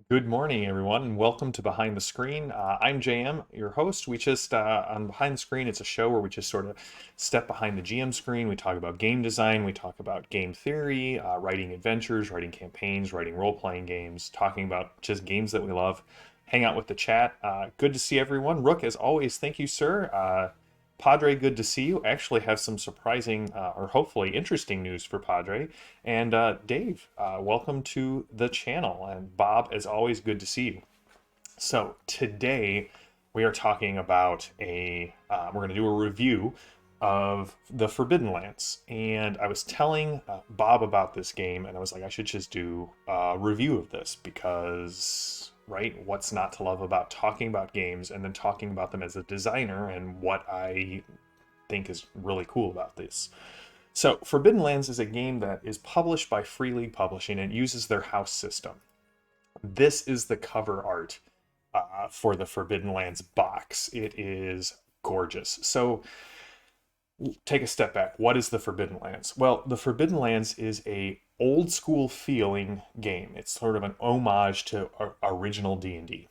Good morning, everyone, and welcome to Behind the Screen. I'm JM, your host. On Behind the Screen, it's a show where we just sort of step behind the GM screen. We talk about game design, we talk about game theory, writing adventures, writing campaigns, writing role playing games, talking about just games that we love, hang out with the chat. Good to see everyone. Rook, as always, thank you, sir. Padre, good to see you. I actually have some surprising or hopefully interesting news for Padre. And Dave, welcome to the channel. And Bob, as always, good to see you. So today we are talking about we're going to do a review of the Forbidden Lands. And I was telling Bob about this game, and I was like, I should just do a review of this because, right, what's not to love about talking about games and then talking about them as a designer and what I think is really cool about this. So, Forbidden Lands is a game that is published by Free League Publishing and uses their house system. This is the cover art for the Forbidden Lands box. It is gorgeous. So, take a step back. What is the Forbidden Lands? Well, the Forbidden Lands is a old school feeling game. It's sort of an homage to original D&D.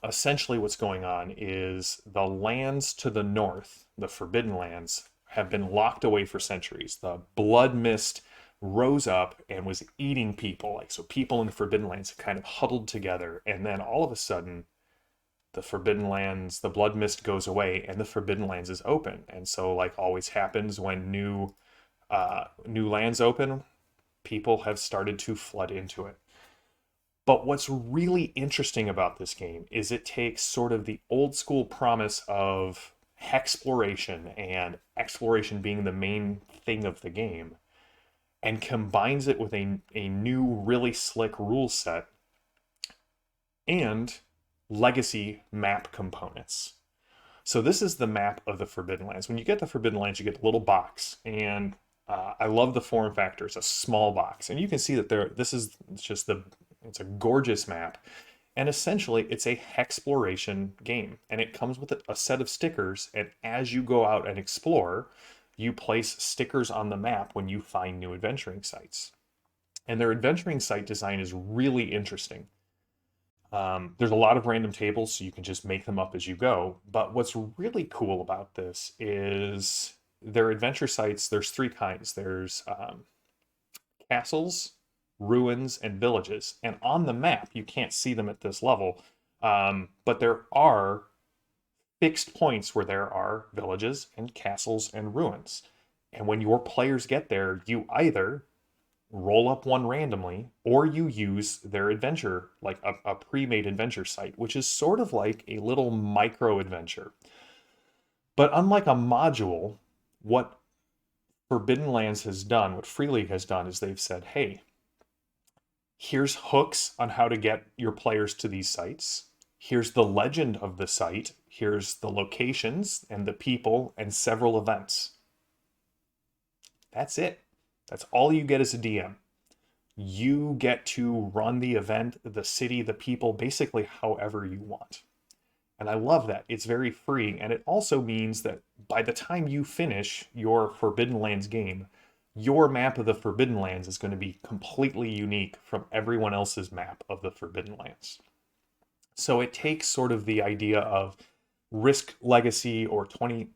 Essentially what's going on is the lands to the north, the Forbidden Lands, have been locked away for centuries. The blood mist rose up and was eating people. Like, so people in the Forbidden Lands have kind of huddled together, and then all of a sudden the Forbidden Lands, the blood mist goes away and the Forbidden Lands is open. And so, like always happens when new lands open, people have started to flood into it. But what's really interesting about this game is it takes sort of the old school promise of exploration and exploration being the main thing of the game and combines it with a new, really slick rule set and legacy map components. So this is the map of the Forbidden Lands. When you get the Forbidden Lands, you get a little box, and I love the form factor. It's a small box, and you can see that it's a gorgeous map, and essentially it's a exploration game, and it comes with a set of stickers. And as you go out and explore, you place stickers on the map when you find new adventuring sites. And their adventuring site design is really interesting. There's a lot of random tables, so you can just make them up as you go. But what's really cool about this is their adventure sites. There's three kinds. There's castles, ruins, and villages. And on the map, you can't see them at this level, but there are fixed points where there are villages and castles and ruins. And when your players get there, you either roll up one randomly, or you use their adventure, like a pre-made adventure site, which is sort of like a little micro adventure. But unlike a module, what Forbidden Lands has done, what Free League has done, is they've said, hey, here's hooks on how to get your players to these sites. Here's the legend of the site. Here's the locations and the people and several events. That's it. That's all you get as a DM. You get to run the event, the city, the people, basically however you want. And I love that. It's very freeing. And it also means that by the time you finish your Forbidden Lands game, your map of the Forbidden Lands is going to be completely unique from everyone else's map of the Forbidden Lands. So it takes sort of the idea of Risk Legacy or 20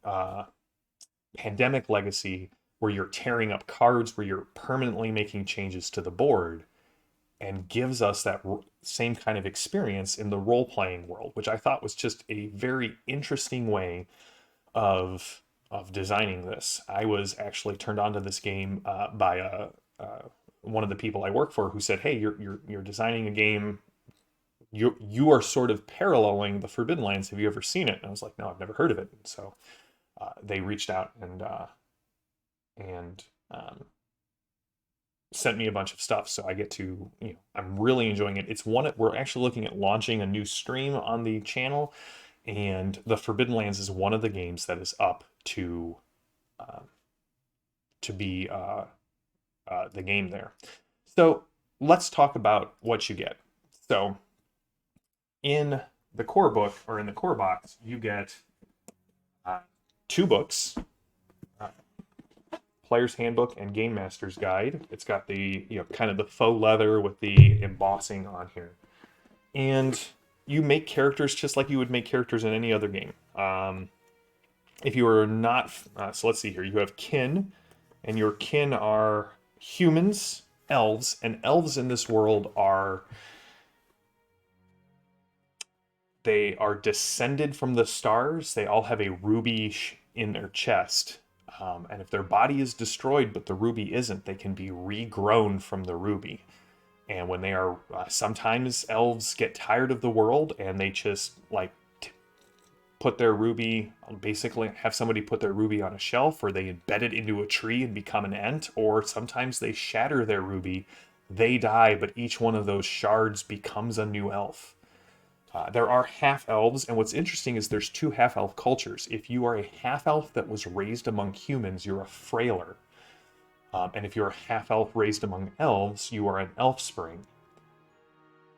Pandemic Legacy, where you're tearing up cards, where you're permanently making changes to the board, and gives us that same kind of experience in the role playing world, which I thought was just a very interesting way of designing this. I was actually turned on to this game by one of the people I work for, who said, "Hey, you're designing a game. You are sort of paralleling the Forbidden Lands. Have you ever seen it?" And I was like, "No, I've never heard of it." And so they reached out and sent me a bunch of stuff, so I get to, I'm really enjoying it. It's one we're actually looking at launching a new stream on the channel, and the Forbidden Lands is one of the games that is up uh, to be the game there. So let's talk about what you get. So in the core book, or in the core box, you get two books, Player's Handbook and Game Master's Guide. It's got the, kind of the faux leather with the embossing on here. And you make characters just like you would make characters in any other game. If you are not, so let's see here. You have kin, and your kin are humans, elves, and elves in this world are they are descended from the stars. They all have a ruby in their chest. And if their body is destroyed, but the ruby isn't, they can be regrown from the ruby. And when they are, sometimes elves get tired of the world and they just like put their ruby, basically have somebody put their ruby on a shelf, or they embed it into a tree and become an ent, or sometimes they shatter their ruby. They die, but each one of those shards becomes a new elf. There are half-elves, and what's interesting is there's two half-elf cultures. If you are a half-elf that was raised among humans, you're a frailer. And if you're a half-elf raised among elves, you are an elf-spring.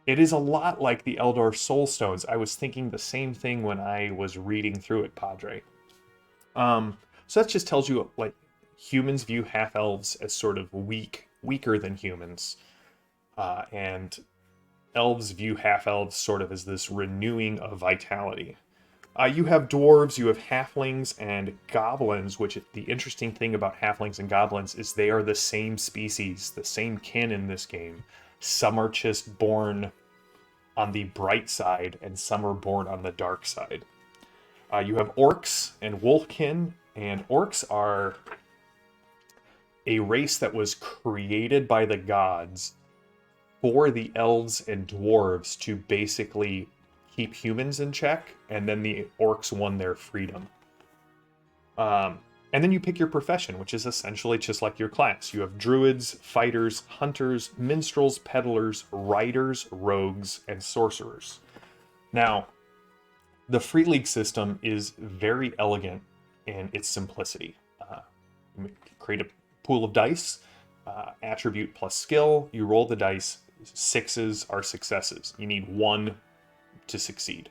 It is a lot like the Eldar Soulstones. I was thinking the same thing when I was reading through it, Padre. So that just tells you, like, humans view half-elves as sort of weaker than humans. And elves view half-elves sort of as this renewing of vitality. You have dwarves, you have halflings, and goblins, which the interesting thing about halflings and goblins is they are the same species, the same kin in this game. Some are just born on the bright side, and some are born on the dark side. You have orcs and wolfkin, and orcs are a race that was created by the gods for the elves and dwarves to basically keep humans in check, and then the orcs won their freedom. And then you pick your profession, which is essentially just like your class. You have druids, fighters, hunters, minstrels, peddlers, riders, rogues, and sorcerers. Now, the Free League system is very elegant in its simplicity. You create a pool of dice, attribute plus skill, you roll the dice, sixes are successes. You need one to succeed.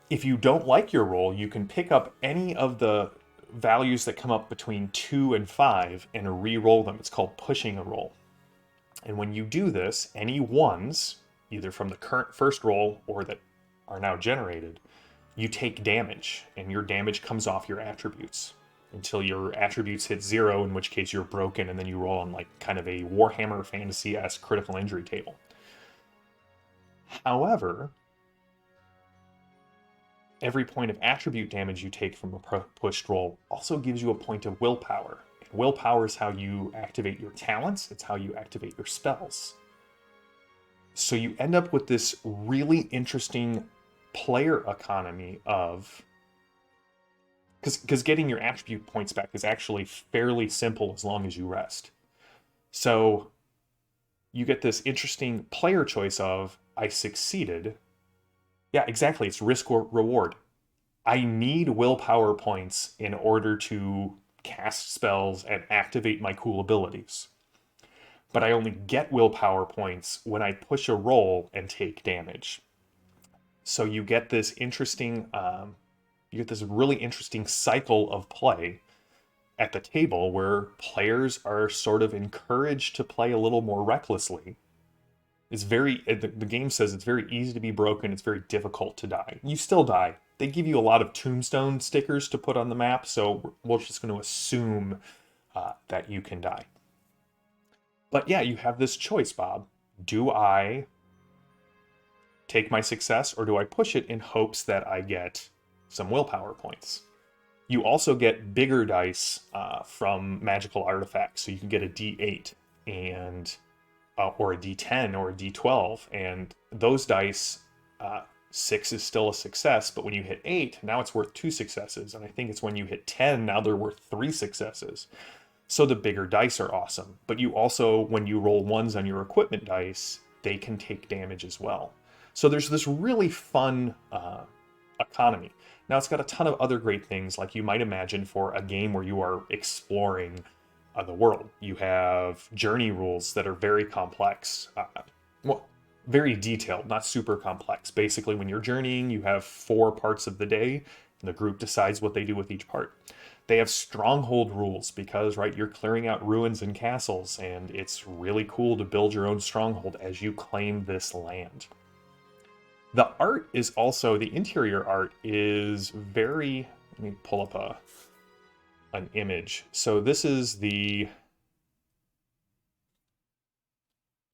If you don't like your roll, you can pick up any of the values that come up between 2 and 5 and re-roll them. It's called pushing a roll. And when you do this, any ones, either from the current first roll or that are now generated, you take damage, and your damage comes off your attributes until your attributes hit 0, in which case you're broken, and then you roll on like kind of a Warhammer Fantasy-esque critical injury table. However, every point of attribute damage you take from a pushed roll also gives you a point of willpower. And willpower is how you activate your talents, it's how you activate your spells. So you end up with this really interesting player economy of... Because getting your attribute points back is actually fairly simple as long as you rest. So you get this interesting player choice of, I succeeded. Yeah, exactly. It's risk or reward. I need willpower points in order to cast spells and activate my cool abilities. But I only get willpower points when I push a roll and take damage. So you get this interesting, you get this really interesting cycle of play at the table where players are sort of encouraged to play a little more recklessly. It's very, the game says it's very easy to be broken, it's very difficult to die. You still die. They give you a lot of tombstone stickers to put on the map, so we're just going to assume that you can die. But yeah, you have this choice, Bob. Do I take my success, or do I push it in hopes that I get some willpower points? You also get bigger dice from magical artifacts, so you can get a D8 and or a D10 or a D12, and those dice, 6 is still a success, but when you hit 8, now it's worth 2 successes, and I think it's when you hit 10, now they're worth 3 successes. So the bigger dice are awesome, but you also, when you roll 1s on your equipment dice, they can take damage as well. So there's this really fun economy. Now it's got a ton of other great things, like you might imagine for a game where you are exploring the world. You have journey rules that are very complex, well, very detailed, not super complex. Basically, when you're journeying, you have 4 parts of the day, and the group decides what they do with each part. They have stronghold rules because, right, you're clearing out ruins and castles, and it's really cool to build your own stronghold as you claim this land. The art is also, the interior art is very, let me pull up an image. So this is the,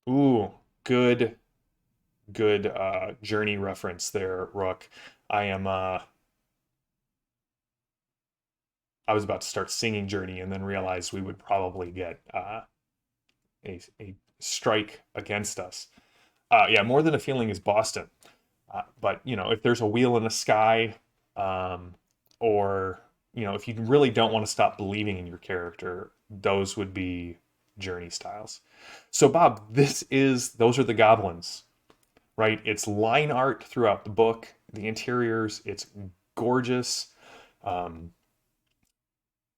ooh, good, good Journey reference there, Rook. I am, I was about to start singing Journey and then realized we would probably get a strike against us. Yeah, More Than a Feeling is Boston. But you know, if there's a wheel in the sky, um, or you know, if you really don't want to stop believing in your character, those would be Journey styles. So Bob, those are the goblins, right? It's line art throughout the book. The interiors, it's gorgeous. Um,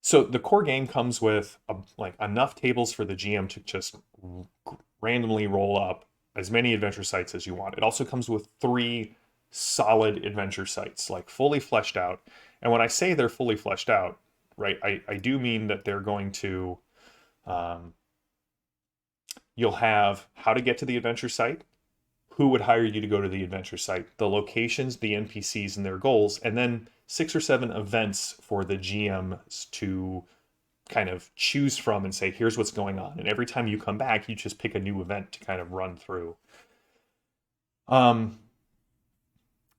so the core game comes with like enough tables for the GM to just randomly roll up as many adventure sites as you want. It also comes with 3 solid adventure sites, like fully fleshed out. And when I say they're fully fleshed out, right, I do mean that they're going to, um, you'll have how to get to the adventure site, who would hire you to go to the adventure site, the locations, the NPCs, and their goals, and then 6 or 7 events for the GMs to kind of choose from and say, here's what's going on. And every time you come back, you just pick a new event to kind of run through. Um,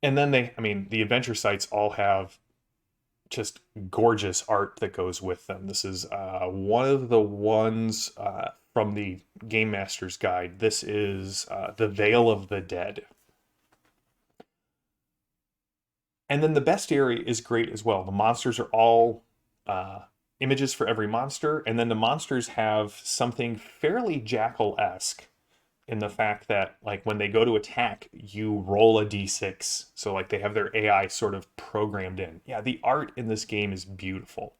and then I mean, the adventure sites all have just gorgeous art that goes with them. This is one of the ones from the Game Master's Guide. This is The Veil of the Dead. And then the bestiary is great as well. The monsters are all images for every monster, and then the monsters have something fairly Jackal-esque in the fact that, like, when they go to attack, you roll a d6. So, like, they have their AI sort of programmed in. Yeah, the art in this game is beautiful.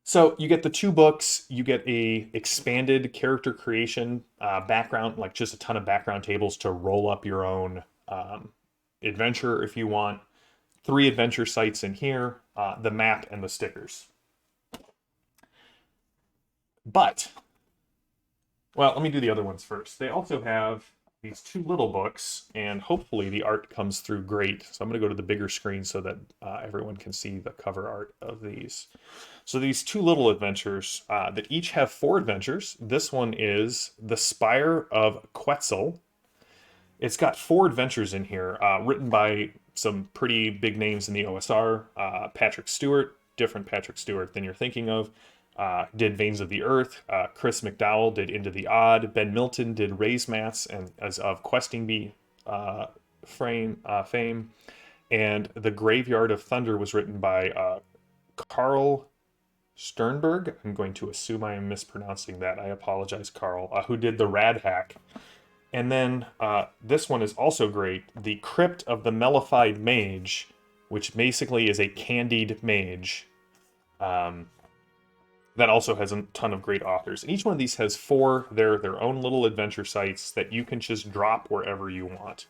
So you get the 2 books, you get a expanded character creation background, like just a ton of background tables to roll up your own adventure if you want. 3 adventure sites in here, the map and the stickers. But, well, let me do the other ones first. They also have these 2 little books, and hopefully the art comes through great. So I'm going to go to the bigger screen so that everyone can see the cover art of these. So these 2 little adventures that each have 4 adventures. This one is The Spire of Quetzal. It's got 4 adventures in here, written by some pretty big names in the OSR. Patrick Stewart, different Patrick Stewart than you're thinking of, did Veins of the Earth. Chris McDowell did Into the Odd. Ben Milton did Raise Mats and as of Questing Bee fame. And The Graveyard of Thunder was written by Carl Sternberg. I'm going to assume I am mispronouncing that. I apologize, Carl, who did The Rad Hack. And then this one is also great, The Crypt of the Mellified Mage, which basically is a candied mage. That also has a ton of great authors. And each one of these has 4 their own little adventure sites that you can just drop wherever you want.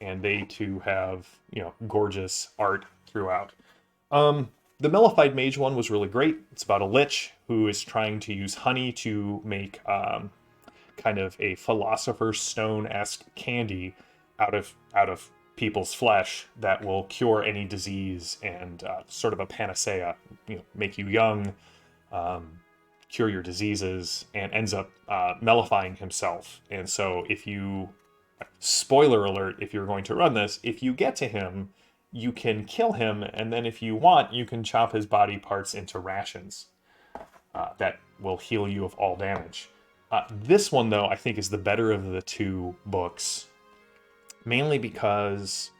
And they too have, you know, gorgeous art throughout. The Mellified Mage one was really great. It's about a lich who is trying to use honey to make kind of a philosopher's stone-esque candy out of people's flesh that will cure any disease and sort of a panacea, you know, make you young, cure your diseases, and ends up mellifying himself. And so if you, spoiler alert, if you're going to run this, if you get to him, you can kill him, and then if you want, you can chop his body parts into rations that will heal you of all damage. This one, though, I think is the better of the 2 books, mainly because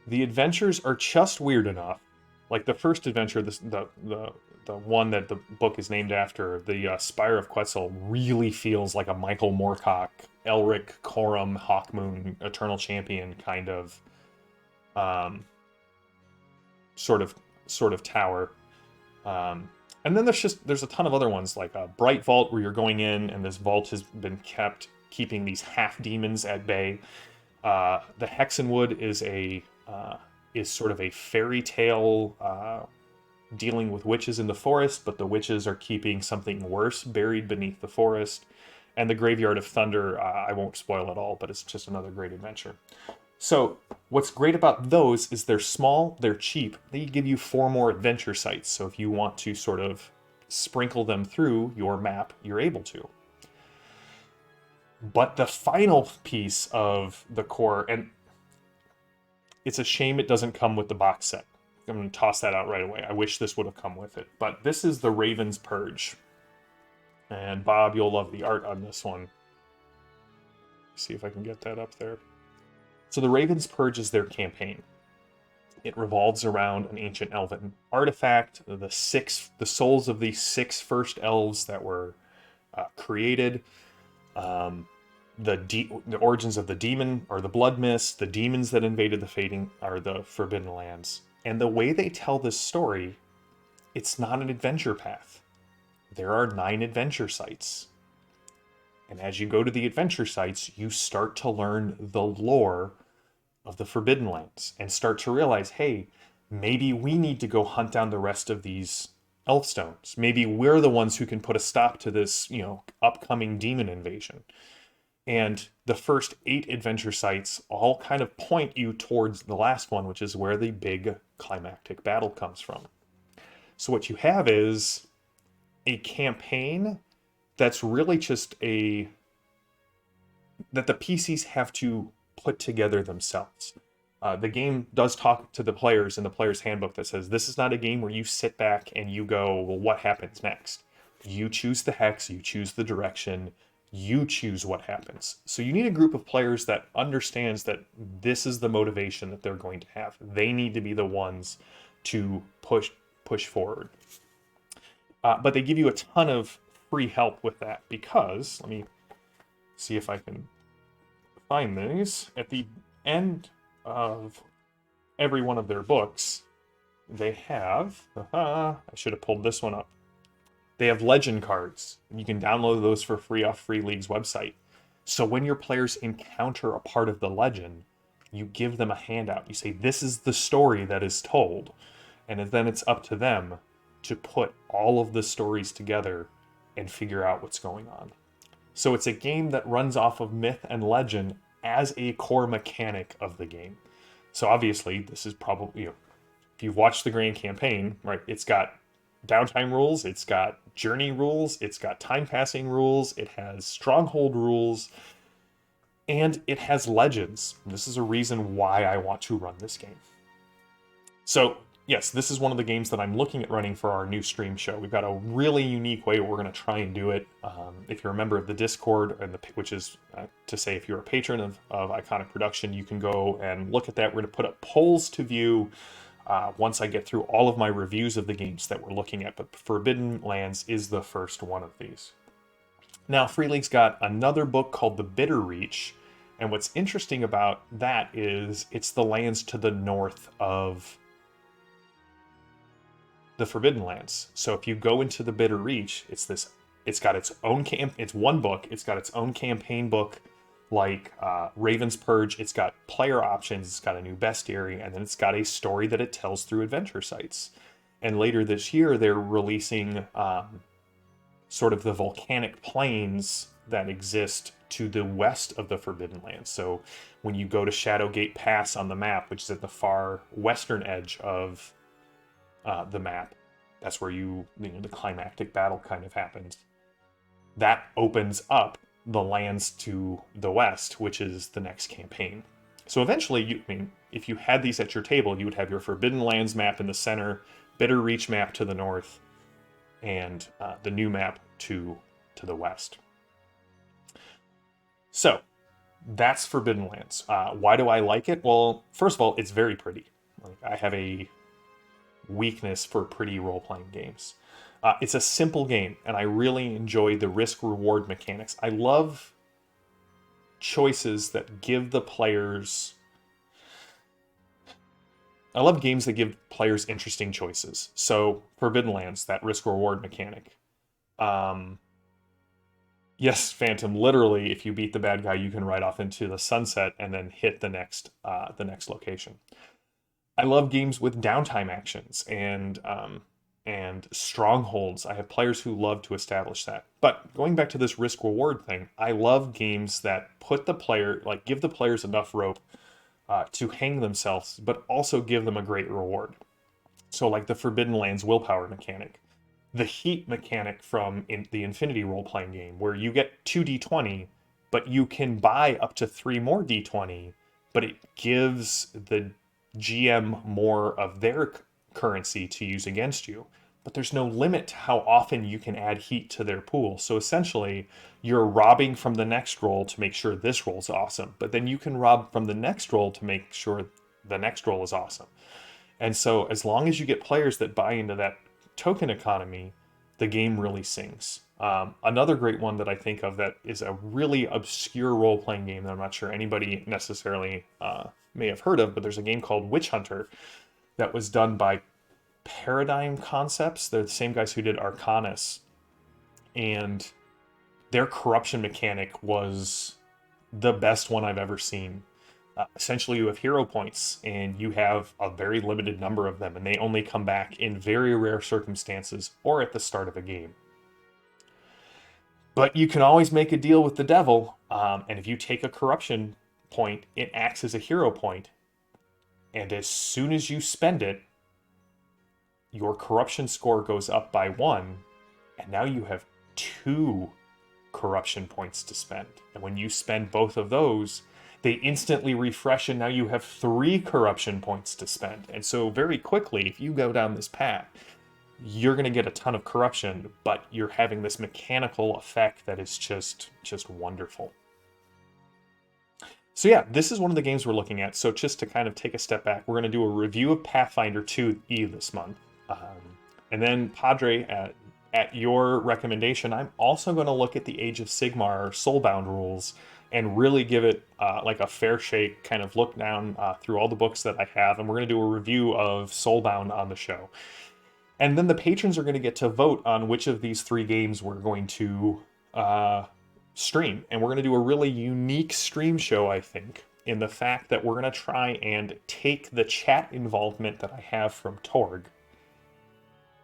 the adventures are just weird enough. Like the first adventure, the one that the book is named after, the Spire of Quetzal, really feels like a Michael Moorcock, Elric, Corum, Hawkmoon, Eternal Champion kind of sort of tower. And then there's a ton of other ones, like a Bright Vault, where you're going in and this vault has been keeping these half demons at bay. The Hexenwood is sort of a fairy tale dealing with witches in the forest, but the witches are keeping something worse buried beneath the forest. And the Graveyard of Thunder, I won't spoil it all, but it's just another great adventure. So what's great about those is they're small, they're cheap. They give you 4 more adventure sites. So if you want to sort of sprinkle them through your map, you're able to. But the final piece of the core, and it's a shame it doesn't come with the box set. I'm going to toss that out right away. I wish this would have come with it. But this is the Ravens Purge. And Bob, you'll love the art on this one. See if I can get that up there. So the Ravens Purge is their campaign. It revolves around an ancient elven artifact, the souls of the 6 first elves that were created, the origins of the demon or the blood mist, the demons that invaded the Forbidden Lands. And the way they tell this story, it's not an adventure path. There are 9 adventure sites. And as you go to the adventure sites, you start to learn the lore of the Forbidden Lands and start to realize, hey, maybe we need to go hunt down the rest of these Elfstones. Maybe we're the ones who can put a stop to this, upcoming demon invasion. And the first 8 adventure sites all kind of point you towards the last one, which is where the big climactic battle comes from. So what you have is a campaign that's really just that the PCs have to put together themselves. The game does talk to the players in the player's handbook that says, this is not a game where you sit back and you go, well, what happens next? You choose the hex, you choose the direction, you choose what happens. So you need a group of players that understands that this is the motivation that they're going to have. They need to be the ones to push forward. But they give you a ton of free help with that because, let me see if I can find these. At the end of every one of their books, they have, I should have pulled this one up. They have legend cards. You can download those for free off Free League's website. So when your players encounter a part of the legend, you give them a handout. You say, this is the story that is told. And then it's up to them to put all of the stories together and figure out what's going on. So it's a game that runs off of myth and legend as a core mechanic of the game. So obviously, this is probably, if you've watched the grand campaign, right, it's got downtime rules, it's got journey rules, it's got time passing rules, it has stronghold rules, and it has legends. This is a reason why I want to run this game. So yes, this is one of the games that I'm looking at running for our new stream show. We've got a really unique way we're going to try and do it. If you're a member of the Discord, which is to say if you're a patron of Iconic Production, you can go and look at that. We're going to put up polls to view once I get through all of my reviews of the games that we're looking at. But Forbidden Lands is the first one of these. Now, Free League's got another book called The Bitter Reach. And what's interesting about that is it's the lands to the north of the Forbidden Lands. So if you go into the Bitter Reach, it's got its own it's one book. It's got its own campaign book, like Ravens Purge. It's got player options. It's got a new bestiary, and then it's got a story that it tells through adventure sites. And later this year, they're releasing sort of the volcanic plains that exist to the west of the Forbidden Lands. So when you go to Shadowgate Pass on the map, which is at the far western edge of the map, that's where the climactic battle kind of happens. That opens up the lands to the west, which is the next campaign. So eventually, if you had these at your table, you would have your Forbidden Lands map in the center, Bitter Reach map to the north, and the new map to the west. So that's Forbidden Lands. Why do I like it? Well, first of all, it's very pretty. I have a weakness for pretty role-playing games. It's a simple game, and I really enjoy the risk-reward mechanics. I love choices that give the players... I love games that give players interesting choices. So, Forbidden Lands, that risk-reward mechanic. Yes, Phantom, literally, if you beat the bad guy, you can ride off into the sunset and then hit the next location. I love games with downtime actions and and strongholds. I have players who love to establish that. But going back to this risk reward thing, I love games that put the player, like give the players enough rope to hang themselves, but also give them a great reward. So, like the Forbidden Lands willpower mechanic, the heat mechanic from the Infinity role playing game, where you get 2d20, but you can buy up to 3 more d20, but it gives the GM more of their currency to use against you. But there's no limit to how often you can add heat to their pool. So essentially, you're robbing from the next roll to make sure this roll's awesome. But then you can rob from the next roll to make sure the next roll is awesome. And so, as long as you get players that buy into that token economy, the game really sings. Another great one that I think of that is a really obscure role playing game that I'm not sure anybody necessarily may have heard of, but there's a game called Witch Hunter that was done by Paradigm Concepts. They're the same guys who did Arcanus. And their corruption mechanic was the best one I've ever seen. Essentially, you have hero points, and you have a very limited number of them, and they only come back in very rare circumstances or at the start of a game. But you can always make a deal with the devil, and if you take a corruption point, it acts as a hero point, and as soon as you spend it, your corruption score goes up by 1, and now you have 2 corruption points to spend. And when you spend both of those, they instantly refresh, and now you have 3 corruption points to spend. And so very quickly, if you go down this path, you're going to get a ton of corruption, but you're having this mechanical effect that is just wonderful. So yeah, this is one of the games we're looking at. So just to kind of take a step back, we're going to do a review of Pathfinder 2E this month. And then Padre, at your recommendation, I'm also going to look at the Age of Sigmar Soulbound rules and really give it like a fair shake, kind of look down through all the books that I have, and we're going to do a review of Soulbound on the show. And then the patrons are going to get to vote on which of these 3 games we're going to stream. And we're going to do a really unique stream show, I think, in the fact that we're going to try and take the chat involvement that I have from Torg.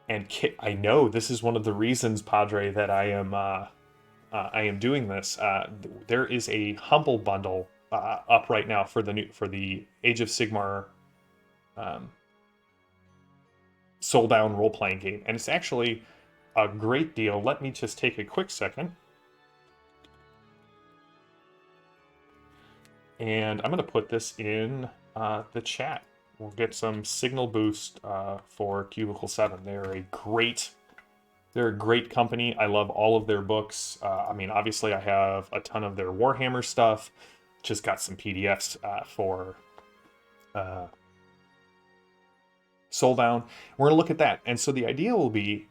And I know this is one of the reasons, Padre, that I am doing this. There is a Humble bundle up right now for the Age of Sigmar Soulbound role-playing game, and it's actually a great deal. Let me just take a quick second, and I'm going to put this in the chat. We'll get some signal boost for Cubicle 7. They're a great company. I love all of their books. I mean, obviously, I have a ton of their Warhammer stuff. Just got some PDFs for Soulbound. We're going to look at that. And so the idea will be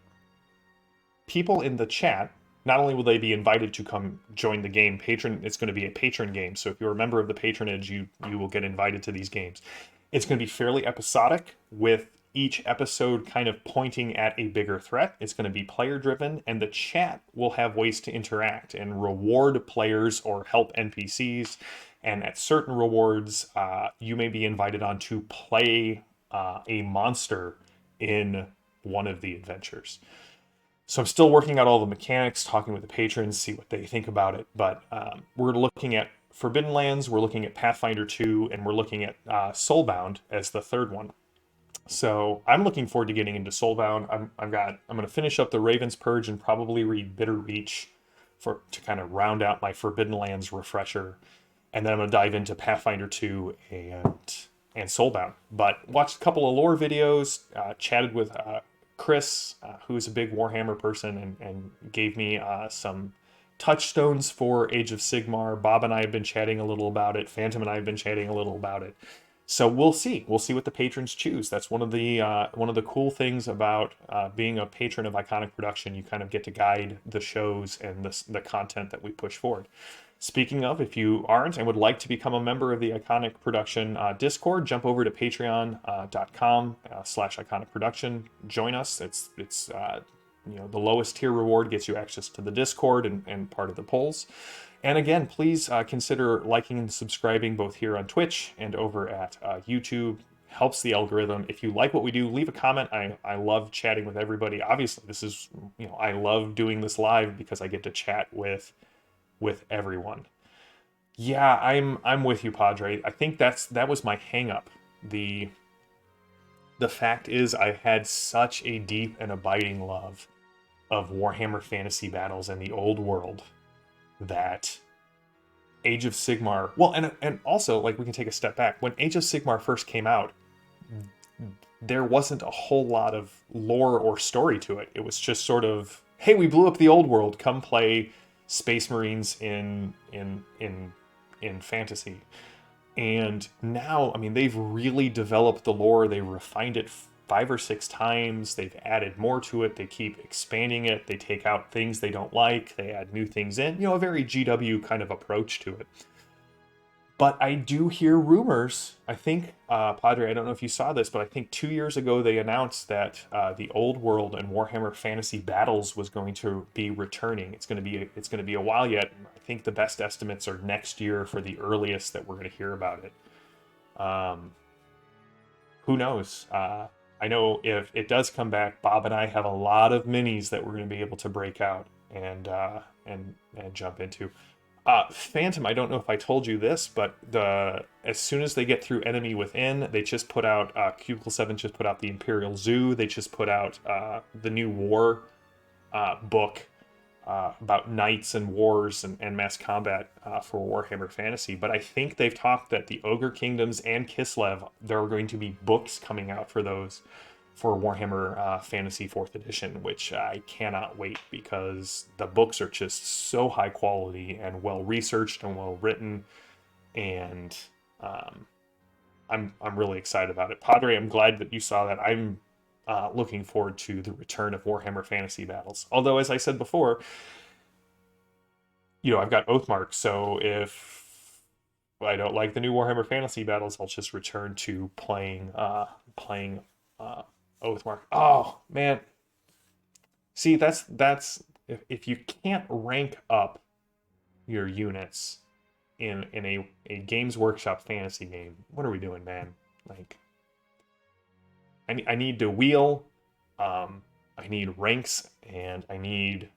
people in the chat, not only will they be invited to come join the game, it's going to be a patron game. So if you're a member of the patronage, you will get invited to these games. It's going to be fairly episodic, with each episode kind of pointing at a bigger threat. It's going to be player driven, and the chat will have ways to interact and reward players or help NPCs. And at certain rewards, you may be invited on to play a monster in one of the adventures. So I'm still working out all the mechanics, talking with the patrons, see what they think about it. But we're looking at Forbidden Lands, we're looking at Pathfinder 2, and we're looking at Soulbound as the third one. So I'm looking forward to getting into Soulbound. I'm going to finish up the Ravens Purge and probably read Bitter Reach to kind of round out my Forbidden Lands refresher. And then I'm going to dive into Pathfinder 2 and Soulbound. But watched a couple of lore videos, chatted with Chris, who's a big Warhammer person, and gave me some touchstones for Age of Sigmar. Bob and I have been chatting a little about it. Phantom and I have been chatting a little about it. So we'll see what the patrons choose. That's one of the cool things about being a patron of Iconic Production. You kind of get to guide the shows and the content that we push forward. Speaking of, if you aren't and would like to become a member of the Iconic Production Discord, jump over to patreon.com/Iconic Production. Join us. It's the lowest tier reward gets you access to the Discord and part of the polls. And again, please consider liking and subscribing both here on Twitch and over at YouTube. helps the algorithm. If you like what we do, leave a comment. I love chatting with everybody. Obviously, this is, I love doing this live because I get to chat with everyone. Yeah, I'm with you, Padre. I think that was my hang up. The fact is I had such a deep and abiding love of Warhammer Fantasy Battles and the old world that Age of Sigmar, well, and also, like, we can take a step back. When Age of Sigmar first came out, there wasn't a whole lot of lore or story to it. It was just sort of, hey, we blew up the old world, come play Space Marines in fantasy. And now, I mean, they've really developed the lore. They refined it 5 or 6 times. They've added more to it. They keep expanding it. They take out things they don't like. They add new things in. A very GW kind of approach to it. But I do hear rumors. I think, Padre, I don't know if you saw this, but I think 2 years ago they announced that the Old World and Warhammer Fantasy Battles was going to be returning. It's going to be a while yet. I think the best estimates are next year for the earliest that we're going to hear about it. Who knows? I know if it does come back, Bob and I have a lot of minis that we're going to be able to break out and jump into. Phantom, I don't know if I told you this, but as soon as they get through Enemy Within, they just put out, Cubicle 7 just put out the Imperial Zoo. They just put out the new War book about knights and wars and mass combat for Warhammer Fantasy. But I think they've talked that the Ogre Kingdoms and Kislev, there are going to be books coming out for those for Warhammer Fantasy 4th Edition, which I cannot wait because the books are just so high quality and well researched and well written, and I'm really excited about it. Padre, I'm glad that you saw that. I'm looking forward to the return of Warhammer Fantasy Battles. Although, as I said before, I've got Oathmark, so if I don't like the new Warhammer Fantasy Battles, I'll just return to playing Oathmark. Oh man, see, that's if you can't rank up your units in a Games Workshop fantasy game, what are we doing, man? Like, I need to wheel, I need ranks, and I need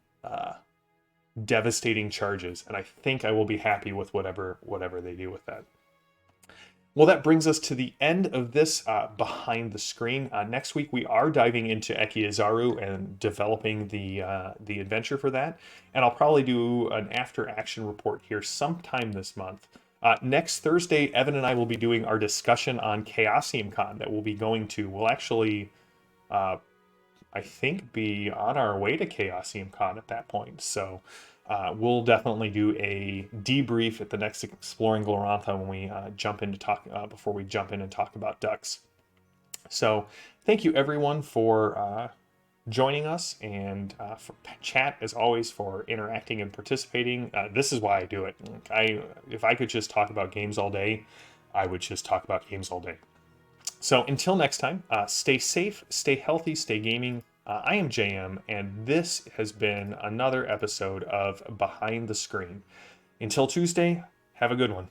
devastating charges, and I think I will be happy with whatever they do with that. Well, that brings us to the end of this Behind the Screen. Next week, we are diving into Ekiazaru and developing the adventure for that. And I'll probably do an after-action report here sometime this month. Next Thursday, Evan and I will be doing our discussion on Chaosium Con that we'll be going to. We'll actually, I think, be on our way to Chaosium Con at that point. So we'll definitely do a debrief at the next Exploring Glorantha when we jump in to talk before we jump in and talk about ducks. So thank you everyone for joining us, and for chat as always, for interacting and participating. This is why I do it. If I could just talk about games all day, I would just talk about games all day. So until next time, stay safe, stay healthy, stay gaming. I am JM, and this has been another episode of Behind the Screen. Until Tuesday, have a good one.